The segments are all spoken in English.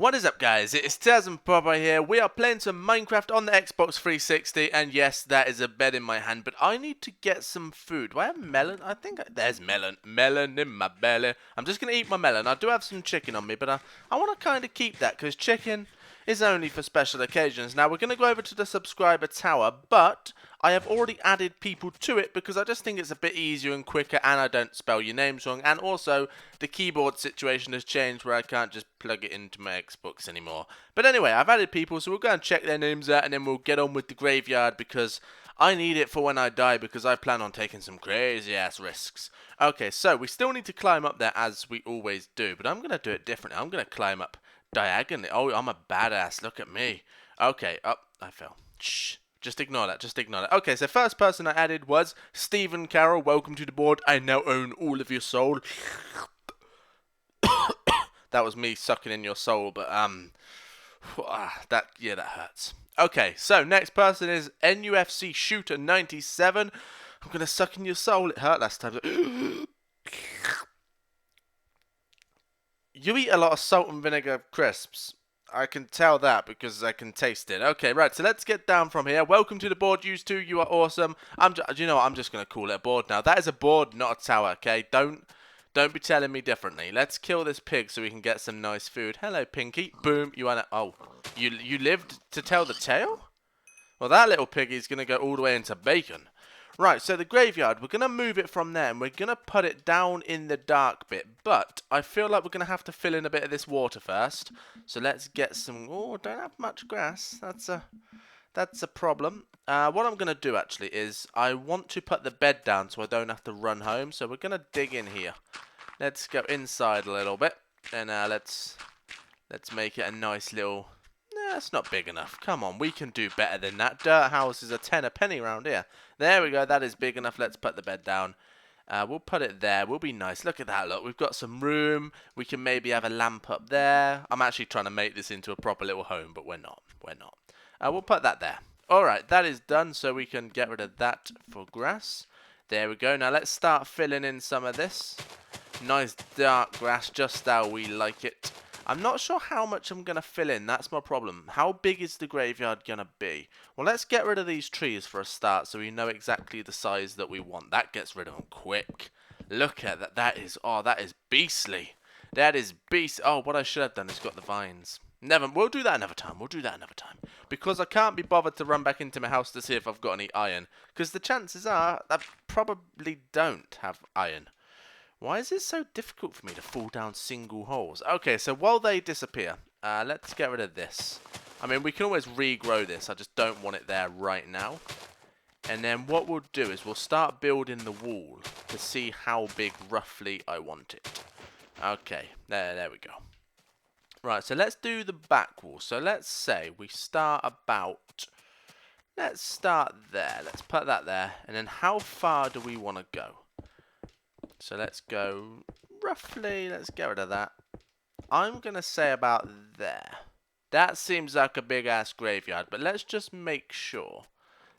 What is up, guys? It's Taz and Papa here. We are playing some Minecraft on the Xbox 360, and yes, that is a bed in my hand, but I need to get some food. Do I have melon? I think there's melon. Melon in my belly. I'm just going to eat my melon. I do have some chicken on me, but I want to kind of keep that, because chicken is only for special occasions. Now, we're going to go over to the subscriber tower, but I have already added people to it because I just think it's a bit easier and quicker, and I don't spell your names wrong, and also the keyboard situation has changed where I can't just plug it into my Xbox anymore. But anyway, I've added people, so we'll go and check their names out, and then we'll get on with the graveyard because I need it for when I die, because I plan on taking some crazy ass risks. Okay, so we still need to climb up there as we always do, but I'm going to do it differently. I'm going to climb up diagonally. Oh, I'm a badass. Look at me. Okay, up. I fell. Shh. Just ignore that. Just ignore that. Okay, so first person I added was Stephen Carroll. Welcome to the board. I now own all of your soul. That was me sucking in your soul, but that hurts. Okay, so next person is NUFC Shooter 97. I'm gonna suck in your soul. It hurt last time. You eat a lot of salt and vinegar crisps. I can tell that because I can taste it. Okay, right, so let's get down from here. Welcome to the board, you two. You are awesome. You know what? I'm just going to call it a board now. That is a board, not a tower, okay? Don't be telling me differently. Let's kill this pig so we can get some nice food. Hello, Pinky. Boom. You wanna... Oh, you lived to tell the tale? Well, that little piggy's going to go all the way into bacon. Right, so the graveyard, we're going to move it from there, and we're going to put it down in the dark bit, but I feel like we're going to have to fill in a bit of this water first. So let's get some... Oh, don't have much grass. That's a problem. What I'm going to do, actually, is I want to put the bed down so I don't have to run home, so we're going to dig in here. Let's go inside a little bit, and let's make it a nice little... Nah, it's not big enough. Come on, we can do better than that. Dirt houses are 10 a penny around here. There we go, that is big enough. Let's put the bed down. We'll put it there. We'll be nice. Look at that, look. We've got some room. We can maybe have a lamp up there. I'm actually trying to make this into a proper little home, but we're not. We're not. We'll put that there. Alright, that is done, so we can get rid of that for grass. There we go. Now let's start filling in some of this. Nice dark grass, just how we like it. I'm not sure how much I'm going to fill in. That's my problem. How big is the graveyard going to be? Well, let's get rid of these trees for a start so we know exactly the size that we want. That gets rid of them quick. Look at that. That is beastly. That is beast. Oh, what I should have done is got the vines. We'll do that another time. We'll do that another time. Because I can't be bothered to run back into my house to see if I've got any iron. Because the chances are I probably don't have iron. Why is it so difficult for me to fall down single holes? Okay, so while they disappear, let's get rid of this. I mean, we can always regrow this. I just don't want it there right now. And then what we'll do is we'll start building the wall to see how big roughly I want it. Okay, there we go. Right, so let's do the back wall. So let's say we start about... Let's start there. Let's put that there. And then how far do we want to go? So let's go roughly, let's get rid of that. I'm going to say about there. That seems like a big ass graveyard, but let's just make sure.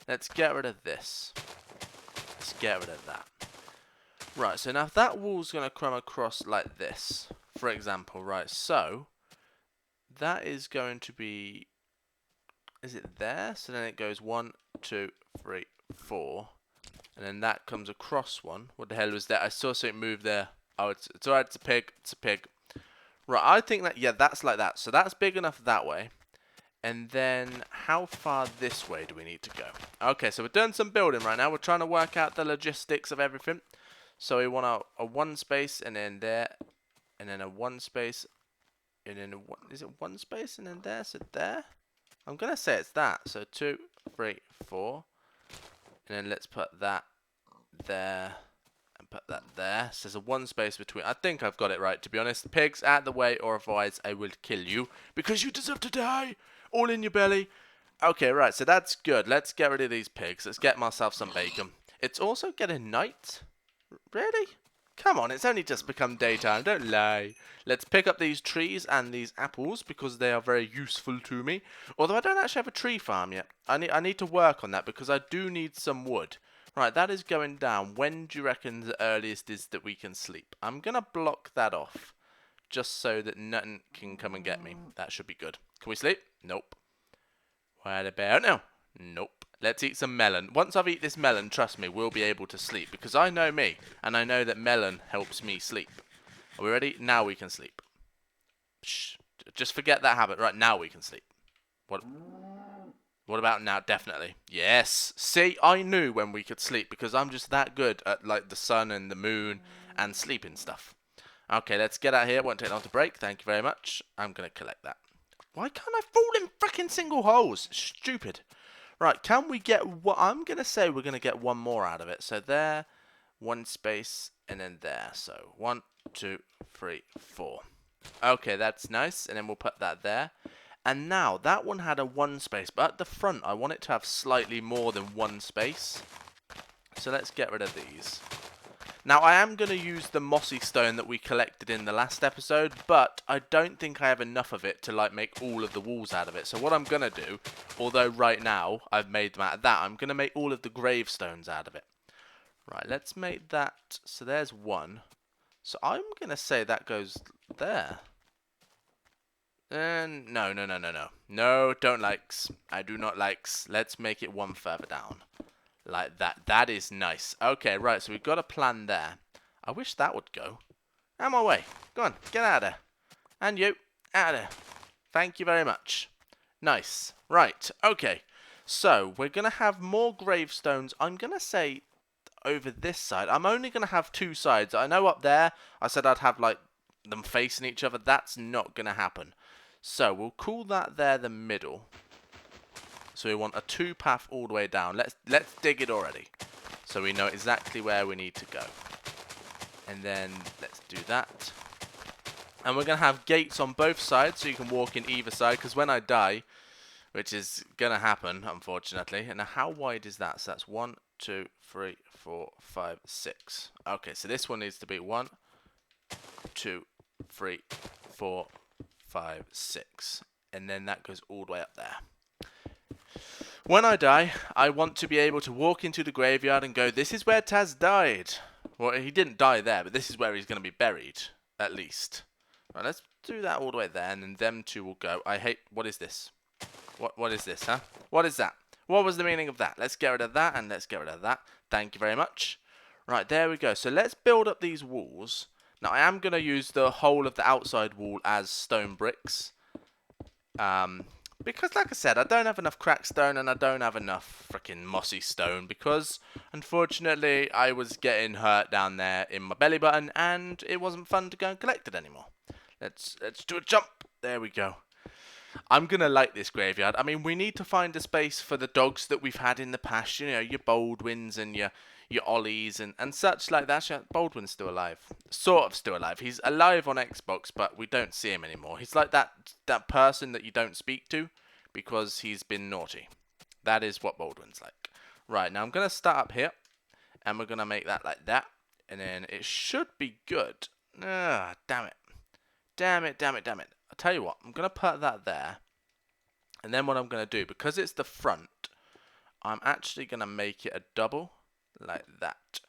Let's get rid of this. Let's get rid of that. Right, so now if that wall's going to come across like this, for example, right, so that is going to be, is it there? So then it goes 1, 2, 3, 4. And then that comes across one. What the hell was that? I saw something move there. Oh, it's alright. It's a pig. It's a pig. Right, I think that, yeah, that's like that. So that's big enough that way. And then how far this way do we need to go? Okay, so we're doing some building right now. We're trying to work out the logistics of everything. So we want a one space and then there. And then a one space. And then is it one space and then there? So there? I'm going to say it's that. So 2, 3, 4. And then let's put that there and put that there. So there's a one space between. I think I've got it right, to be honest. Pigs, out of the way, or otherwise I will kill you. Because you deserve to die. All in your belly. Okay, right, so that's good. Let's get rid of these pigs. Let's get myself some bacon. It's also getting night. Really? Come on, it's only just become daytime. Don't lie. Let's pick up these trees and these apples because they are very useful to me. Although I don't actually have a tree farm yet. I need to work on that because I do need some wood. Right, that is going down. When do you reckon the earliest is that we can sleep? I'm going to block that off. just so that nothing can come and get me. That should be good. Can we sleep? Nope. What about now? Nope. Let's eat some melon. Once I've eaten this melon, trust me, we'll be able to sleep. Because I know me, and I know that melon helps me sleep. Are we ready? Now we can sleep. Shh. Just forget that habit. Right, now we can sleep. What about now? Definitely. Yes. See, I knew when we could sleep because I'm just that good at like the sun and the moon and sleeping stuff. Okay, let's get out here. Won't take long to break. Thank you very much. I'm going to collect that. Why can't I fall in freaking single holes? Stupid. Right, can we get what? I'm going to say we're going to get one more out of it. So there, one space, and then there. So 1, 2, 3, 4. Okay, that's nice. And then we'll put that there. And now, that one had a 1 space, but at the front, I want it to have slightly more than 1 space. So let's get rid of these. Now, I am going to use the mossy stone that we collected in the last episode, but I don't think I have enough of it to, like, make all of the walls out of it. So what I'm going to do, although right now I've made them out of that, I'm going to make all of the gravestones out of it. Right, let's make that. So there's 1. So I'm going to say that goes there. No. No, don't likes. I do not likes. Let's make it 1 further down. Like that. That is nice. Okay, right, so we've got a plan there. I wish that would go. Out of my way. Go on, get out of there. And you, out of there. Thank you very much. Nice. Right, okay. So, we're going to have more gravestones. I'm going to say over this side. I'm only going to have 2 sides. I know up there, I said I'd have, like, them facing each other. That's not going to happen. So we'll call that there the middle. So we want a 2 path all the way down. Let's dig it already, so we know exactly where we need to go. And then let's do that. And we're gonna have gates on both sides, so you can walk in either side. Because when I die, which is gonna happen, unfortunately. And now how wide is that? So that's 1, 2, 3, 4, 5, 6. Okay, so this one needs to be 1, 2, 3, 4, 5, 6, and then that goes all the way up there. When I die, I want to be able to walk into the graveyard and go, this is where Taz died. Well, he didn't die there, but this is where he's going to be buried, at least. Right, let's do that all the way there, and then them 2 will go. What is this? What is this, huh? What is that? What was the meaning of that? Let's get rid of that, and let's get rid of that. Thank you very much. Right, there we go. So let's build up these walls. Now, I am going to use the whole of the outside wall as stone bricks. Because, like I said, I don't have enough cracked stone and I don't have enough freaking mossy stone. Because, unfortunately, I was getting hurt down there in my belly button and it wasn't fun to go and collect it anymore. Let's do a jump. There we go. I'm going to like this graveyard. I mean, we need to find a space for the dogs that we've had in the past. You know, your Baldwins and your Ollies and such like that. Baldwin's still alive. Sort of still alive. He's alive on Xbox, but we don't see him anymore. He's like that person that you don't speak to because he's been naughty. That is what Baldwin's like. Right, now I'm going to start up here, and we're going to make that like that, and then it should be good. Ah, damn it. Damn it. I'll tell you what, I'm going to put that there, and then what I'm going to do, because it's the front, I'm actually going to make it a double. Like that.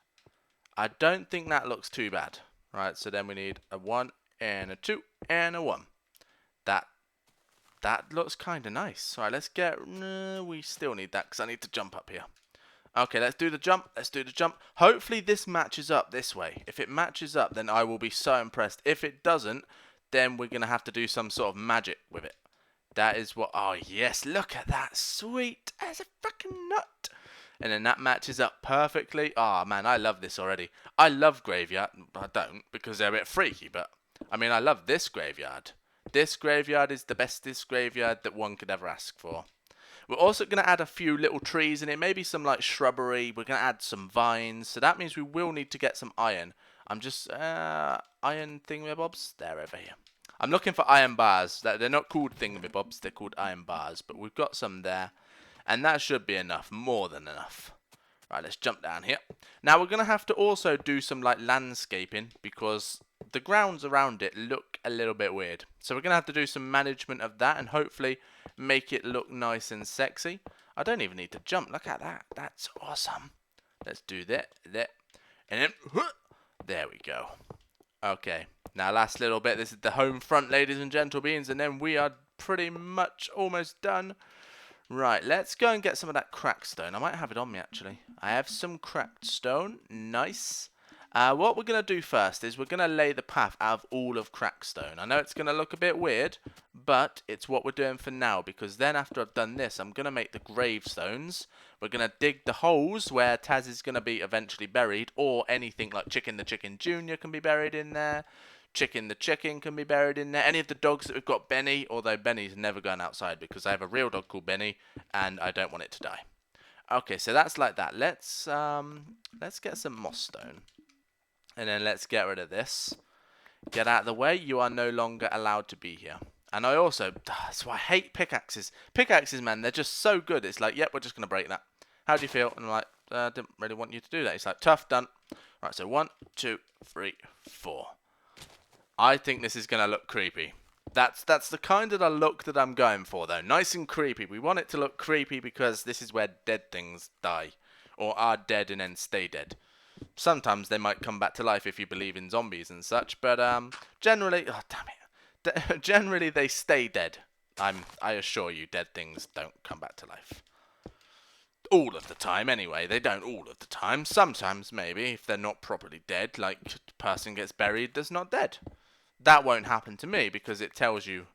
I don't think that looks too bad. Right, so then we need a 1 and a 2 and a 1. That looks kind of nice. Alright, let's get... we still need that because I need to jump up here. Okay, let's do the jump. Hopefully this matches up this way. If it matches up, then I will be so impressed. If it doesn't, then we're going to have to do some sort of magic with it. That is what... Oh, yes, look at that. Sweet as a freaking nut. And then that matches up perfectly. Oh, man, I love this already. I love GraveYard. I don't, because they're a bit freaky, but... I mean, I love this graveyard. This graveyard is the bestest graveyard that one could ever ask for. We're also going to add a few little trees in it. Maybe some, like, shrubbery. We're going to add some vines. So that means we will need to get some iron. I'm just... iron thingamabobs? They're over here. I'm looking for iron bars. They're not called thingamabobs. They're called iron bars. But we've got some there. And that should be enough, more than enough. Right, let's jump down here. Now we're going to have to also do some like landscaping because the grounds around it look a little bit weird. So we're going to have to do some management of that and hopefully make it look nice and sexy. I don't even need to jump. Look at that. That's awesome. Let's do that. And then, there we go. Okay. Now, last little bit. This is the home front, ladies and gentlebeans, and then we are pretty much almost done. Right, let's go and get some of that cracked stone. I might have it on me, actually. I have some cracked stone. Nice. What we're going to do first is we're going to lay the path out of all of cracked stone. I know it's going to look a bit weird, but it's what we're doing for now, because then after I've done this, I'm going to make the gravestones. We're going to dig the holes where Taz is going to be eventually buried, or anything like Chicken the Chicken Jr. can be buried in there. Chicken the Chicken can be buried in there. Any of the dogs that we've got, Benny, although Benny's never going outside because I have a real dog called Benny and I don't want it to die. Okay, so that's like that. Let's get some moss stone. And then let's get rid of this. Get out of the way. You are no longer allowed to be here. And I also, that's why I hate pickaxes. Pickaxes, man, they're just so good. It's like, yep, we're just going to break that. How do you feel? And I'm like, I didn't really want you to do that. It's like, tough, done. Right, so 1, 2, 3, 4. I think this is going to look creepy. That's the kind of a look that I'm going for, though. Nice and creepy. We want it to look creepy because this is where dead things die. Or are dead and then stay dead. Sometimes they might come back to life if you believe in zombies and such. But generally... Oh, damn it. Generally, they stay dead. I assure you, dead things don't come back to life. All of the time, anyway. They don't all of the time. Sometimes, maybe, if they're not properly dead. Like, the person gets buried that's not dead. That won't happen to me because it tells you,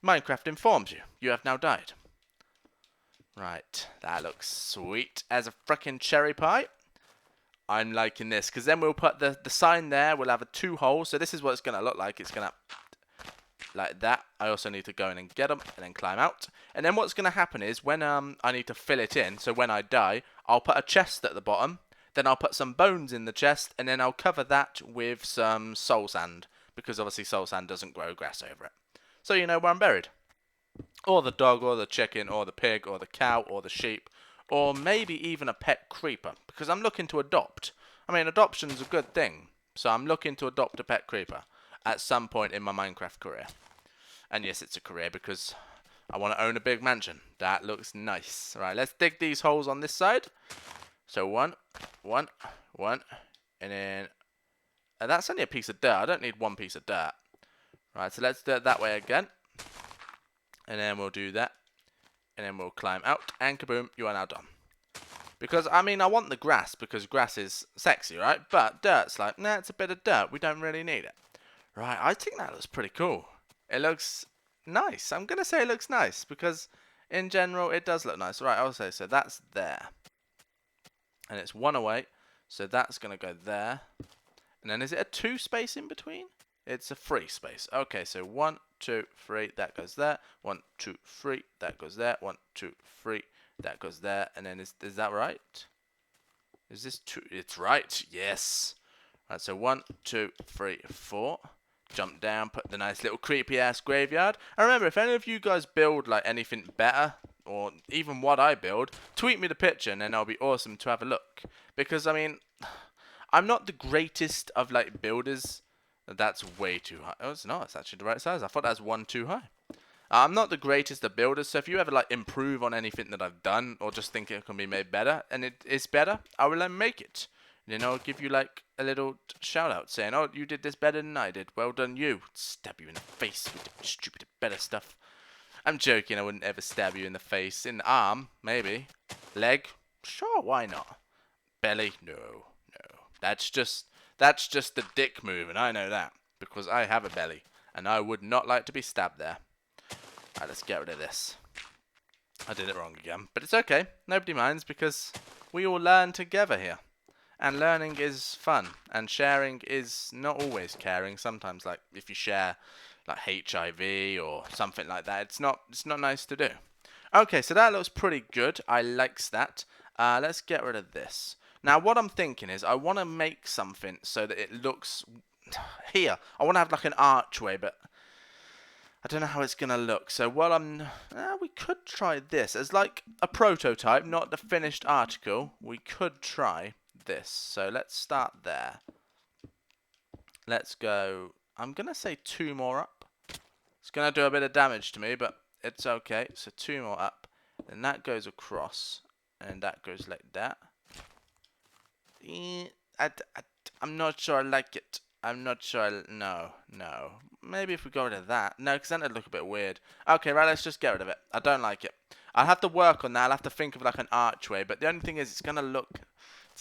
Minecraft informs you, you have now died. Right, that looks sweet as a frickin' cherry pie. I'm liking this because then we'll put the sign there. We'll have a 2 holes. So this is what it's going to look like. It's going to, like that. I also need to go in and get them and then climb out. And then what's going to happen is when I need to fill it in. So when I die, I'll put a chest at the bottom. Then I'll put some bones in the chest and then I'll cover that with some soul sand. Because obviously soul sand doesn't grow grass over it. So you know where I'm buried. Or the dog, or the chicken, or the pig, or the cow, or the sheep. Or maybe even a pet creeper. Because I'm looking to adopt. I mean, adoption's a good thing. So I'm looking to adopt a pet creeper. At some point in my Minecraft career. And yes, it's a career because I want to own a big mansion. That looks nice. Right, let's dig these holes on this side. So 1, 1, 1. And then... And that's only a piece of dirt. I don't need 1 piece of dirt. Right, so let's do it that way again. And then we'll do that. And then we'll climb out. And kaboom, you are now done. Because, I mean, I want the grass because grass is sexy, right? But dirt's like, nah, it's a bit of dirt. We don't really need it. Right, I think that looks pretty cool. It looks nice. I'm going to say it looks nice because, in general, it does look nice. Right, I'll say, so that's there. And it's 1 away. So that's going to go there. And then is it a 2 space in between? It's a 3 space. Okay, so 1, 2, 3, that goes there. 1, 2, 3, that goes there. 1, 2, 3, that goes there. And then is that right? Is this 2? It's right. Yes. Right, so 1, 2, 3, 4. Jump down, put the nice little creepy ass graveyard. And remember, if any of you guys build like anything better, or even what I build, tweet me the picture and then I'll be awesome to have a look. Because, I mean... I'm not the greatest of like builders. That's way too high. Oh, it's not. It's actually the right size. I thought that was 1 too high. I'm not the greatest of builders. So if you ever like improve on anything that I've done or just think it can be made better and it is better, I will make it. And then I'll give you like a little shout out saying, oh, you did this better than I did. Well done, you. Stab you in the face with the stupid better stuff. I'm joking. I wouldn't ever stab you in the face. In the arm, maybe. Leg, sure, why not? Belly, no. That's just the dick move, and I know that because I have a belly, and I would not like to be stabbed there. Alright, let's get rid of this. I did it wrong again, but it's okay. Nobody minds because we all learn together here, and learning is fun, and sharing is not always caring. Sometimes, like if you share like HIV or something like that, it's not nice to do. Okay, so that looks pretty good. I likes that. Let's get rid of this. Now, what I'm thinking is I want to make something so that it looks... Here, I want to have like an archway, but I don't know how it's going to look. So what we could try this. As like a prototype, not the finished article. We could try this. So let's start there. Let's go... I'm going to say 2 more up. It's going to do a bit of damage to me, but it's okay. So 2 more up. Then that goes across. And that goes like that. I'm not sure I like it. I'm not sure. No. Maybe if we got rid of that. No, because then it'd look a bit weird. Okay, right, let's just get rid of it. I don't like it. I'll have to work on that. I'll have to think of like an archway. But the only thing is, it's gonna look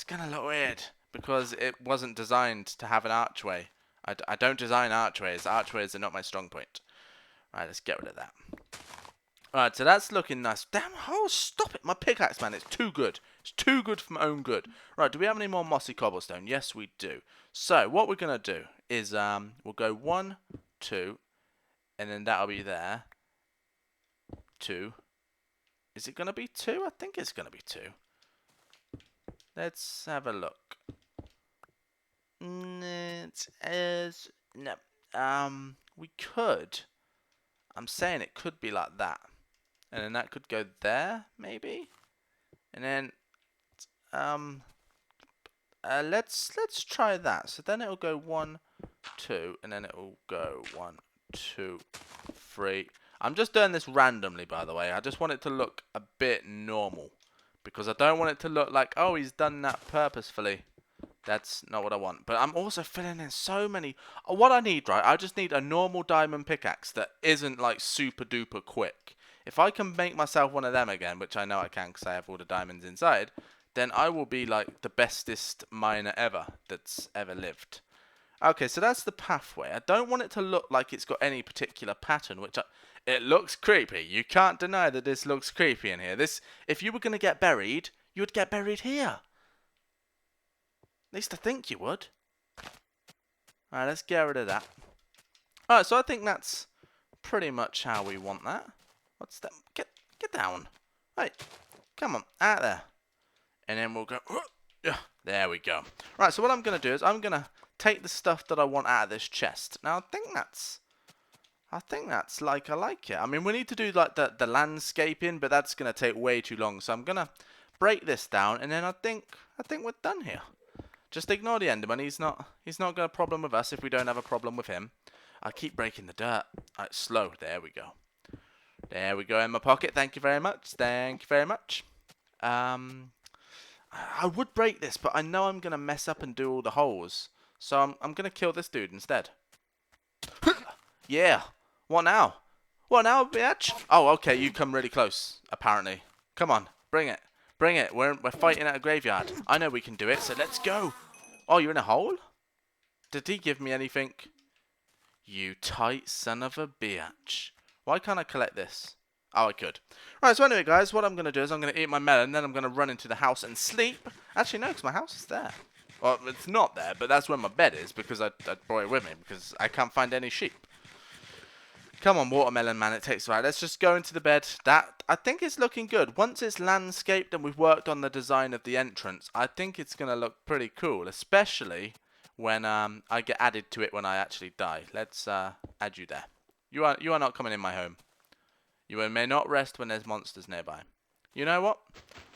weird because it wasn't designed to have an archway. I don't design archways. Archways are not my strong point. Right, let's get rid of that. Alright, so that's looking nice. Damn, oh, stop it. My pickaxe, man, it's too good. It's too good for my own good. Right, do we have any more mossy cobblestone? Yes, we do. So, what we're going to do is we'll go 1, 2, and then that'll be there. 2. Is it going to be 2? I think it's going to be 2. Let's have a look. It is... No. We could... I'm saying it could be like that. And then that could go there, maybe? And then... let's try that. So then it'll go 1, 2, and then it'll go 1, 2, 3. I'm just doing this randomly, by the way. I just want it to look a bit normal, because I don't want it to look like, oh, he's done that purposefully. That's not what I want. But I'm also filling in so many. What I need, right? I just need a normal diamond pickaxe that isn't like super duper quick. If I can make myself one of them again, which I know I can because I have all the diamonds inside, then I will be like the bestest miner ever that's ever lived. Okay, so that's the pathway. I don't want it to look like it's got any particular pattern, it looks creepy. You can't deny that this looks creepy in here. If you were going to get buried, you would get buried here. At least I think you would. Alright, let's get rid of that. Alright, so I think that's pretty much how we want that. What's that? Get down. Right, come on, out there. And then we'll go... There we go. Right, so what I'm going to do is I'm going to take the stuff that I want out of this chest. Now, I think that's like, I like it. I mean, we need to do like the landscaping, but that's going to take way too long. So I'm going to break this down, and then I think we're done here. Just ignore the Enderman. He's not got a problem with us if we don't have a problem with him. I keep breaking the dirt. Alright, slow. There we go. There we go in my pocket. Thank you very much. Thank you very much. I would break this, but I know I'm going to mess up and do all the holes. So I'm going to kill this dude instead. Yeah. What now? What now, bitch? Oh, okay. You come really close, apparently. Come on. Bring it. Bring it. We're fighting at a graveyard. I know we can do it, so let's go. Oh, you're in a hole? Did he give me anything? You tight son of a bitch. Why can't I collect this? Oh, I could. Right, so anyway, guys, what I'm going to do is I'm going to eat my melon, then I'm going to run into the house and sleep. Actually, no, because my house is there. Well, it's not there, but that's where my bed is, because I brought it with me, because I can't find any sheep. Come on, watermelon man, it takes a while. Let's just go into the bed. That, I think it's looking good. Once it's landscaped and we've worked on the design of the entrance, I think it's going to look pretty cool, especially when I get added to it when I actually die. Let's add you there. You are not coming in my home. You may not rest when there's monsters nearby. You know what?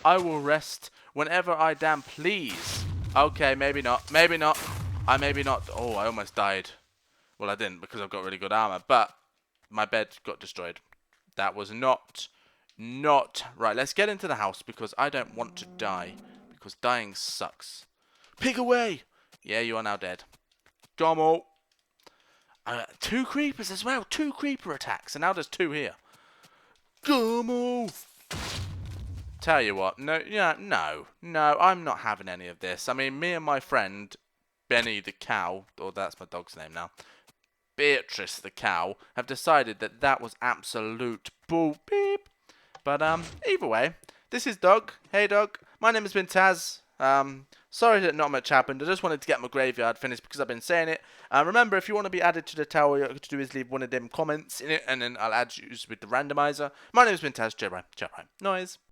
I will rest whenever I damn please. Okay, maybe not. Maybe not. Maybe not. Oh, I almost died. Well, I didn't because I've got really good armor, but my bed got destroyed. That was not right. Let's get into the house because I don't want to die because dying sucks. Pig away! Yeah, you are now dead. Gommel. 2 creepers as well. 2 creeper attacks, and now there's 2 here. Gommel. Tell you what, no, I'm not having any of this. I mean, me and my friend Benny the cow, or that's my dog's name now, Beatrice the cow, have decided that that was absolute bull beep. But either way, this is Dog. Hey Dog, my name has been Taz. Sorry that not much happened. I just wanted to get my graveyard finished because I've been saying it. Remember, if you want to be added to the tower, all you have to do is leave one of them comments in it, and then I'll add you with the randomizer. My name has been Taz. Ciao, bye. Noise.